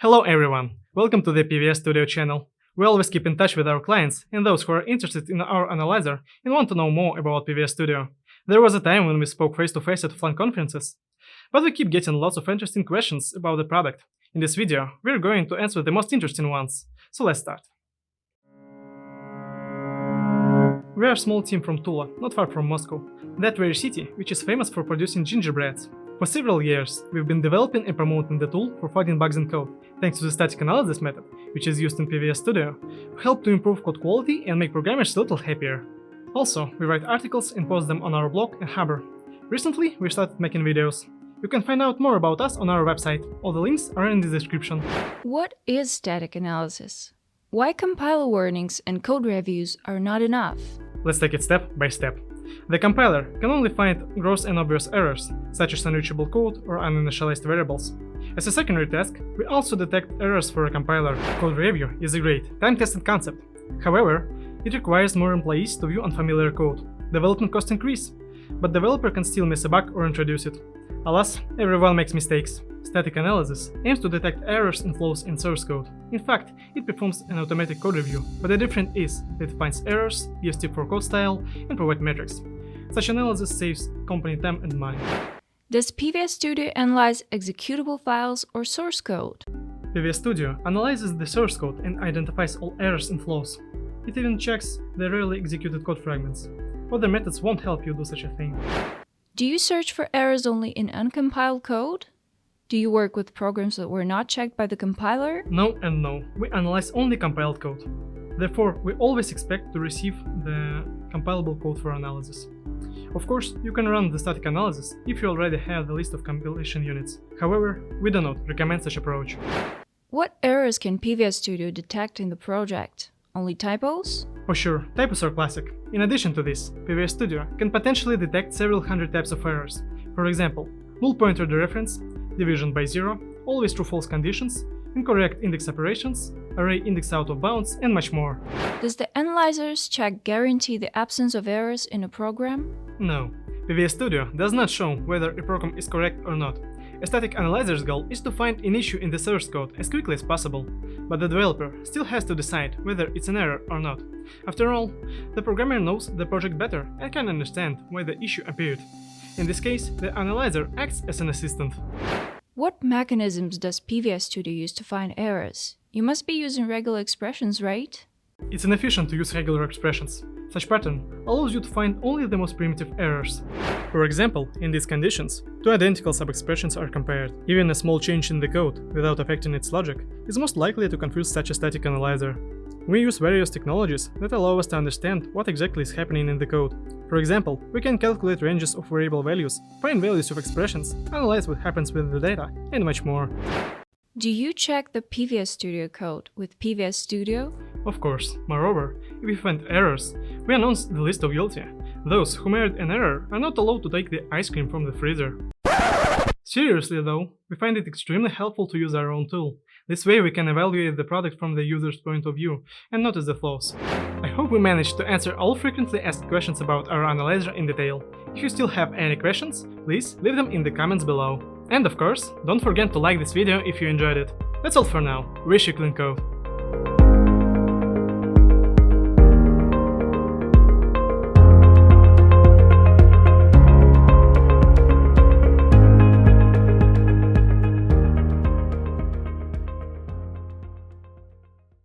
Hello everyone, welcome to the PVS Studio channel. We always keep in touch with our clients and those who are interested in our analyzer and want to know more about PVS Studio. There was a time when we spoke face-to-face at offline conferences, but we keep getting lots of interesting questions about the product. In this video, we're going to answer the most interesting ones, so let's start. We are a small team from Tula, not far from Moscow, that very city which is famous for producing gingerbreads. For several years, we've been developing and promoting the tool for finding bugs in code. Thanks to the static analysis method, which is used in PVS Studio, we help to improve code quality and make programmers a little happier. Also, we write articles and post them on our blog and Hubber. Recently, we started making videos. You can find out more about us on our website. All the links are in the description. What is static analysis? Why compiler warnings and code reviews are not enough? Let's take it step by step. The compiler can only find gross and obvious errors, such as unreachable code or uninitialized variables. As a secondary task, we also detect errors for a compiler. Code review is a great, time-tested concept. However, it requires more employees to view unfamiliar code. Development costs increase, but developer can still miss a bug or introduce it. Alas, everyone makes mistakes. Static analysis aims to detect errors and flaws in source code. In fact, it performs an automatic code review, but the difference is that it finds errors, gives tip for code style, and provides metrics. Such analysis saves company time and money. Does PVS Studio analyze executable files or source code? PVS Studio analyzes the source code and identifies all errors and flaws. It even checks the rarely executed code fragments. Other methods won't help you do such a thing. Do you search for errors only in uncompiled code? Do you work with programs that were not checked by the compiler? No and no. We analyze only compiled code. Therefore, we always expect to receive the compilable code for analysis. Of course, you can run the static analysis if you already have the list of compilation units. However, we do not recommend such approach. What errors can PVS Studio detect in the project? Only typos? For sure, typos are classic. In addition to this, PVS Studio can potentially detect several hundred types of errors. For example, null pointer dereference, division by zero, always true-false conditions, incorrect index operations, array index out of bounds, and much more. Does the analyzer's check guarantee the absence of errors in a program? No. PVS Studio does not show whether a program is correct or not. A static analyzer's goal is to find an issue in the source code as quickly as possible, but the developer still has to decide whether it's an error or not. After all, the programmer knows the project better and can understand why the issue appeared. In this case, the analyzer acts as an assistant. What mechanisms does PVS Studio use to find errors? You must be using regular expressions, right? It's inefficient to use regular expressions. Such pattern allows you to find only the most primitive errors. For example, in these conditions, two identical subexpressions are compared. Even a small change in the code, without affecting its logic, is most likely to confuse such a static analyzer. We use various technologies that allow us to understand what exactly is happening in the code. For example, we can calculate ranges of variable values, find values of expressions, analyze what happens with the data, and much more. Do you check the PVS Studio code with PVS Studio? Of course. Moreover, if we find errors, we announce the list of guilty. Those who made an error are not allowed to take the ice cream from the freezer. Seriously though, we find it extremely helpful to use our own tool. This way we can evaluate the product from the user's point of view and notice the flaws. I hope we managed to answer all frequently asked questions about our analyzer in detail. If you still have any questions, please leave them in the comments below. And of course, don't forget to like this video if you enjoyed it. That's all for now. Wish you clean code.